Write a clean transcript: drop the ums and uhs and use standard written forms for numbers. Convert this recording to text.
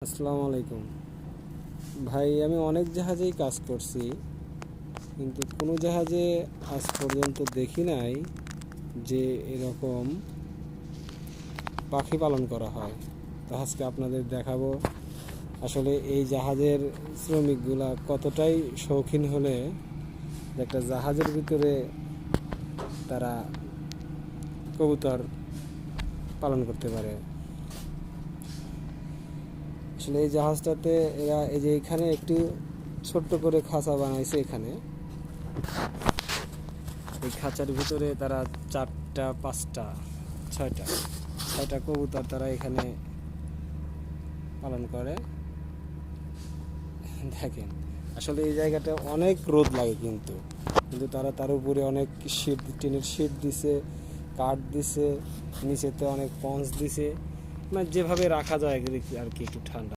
আসসালামু আলাইকুম ভাই। আমি অনেক জাহাজেই কাজ করছি, কিন্তু কোনো জাহাজে আজ পর্যন্ত দেখি নাই যে এরকম পাখি পালন করা হয়। তো আজকে আপনাদের দেখাবো আসলে এই জাহাজের শ্রমিকগুলা কতটাই শৌখিন হলে একটা জাহাজের ভিতরে তারা কবুতর পালন করতে পারে। আসলে এই জাহাজটাতে এরা এই যে এখানে একটু ছোট্ট করে খাঁচা বানাইছে। এখানে এই খাঁচার ভিতরে তারা 4টা 5টা 6টা কবুতর তারা এখানে পালন করে। দেখেন আসলে এই জায়গাটা অনেক রোদ লাগে, কিন্তু কিন্তু তারা তার উপরে অনেক টিনের শীট দিছে, কাঠ দিছে, নিচেতে অনেক পঞ্চ দিছে, মানে যেভাবে রাখা যায় আর কি একটু ঠান্ডা।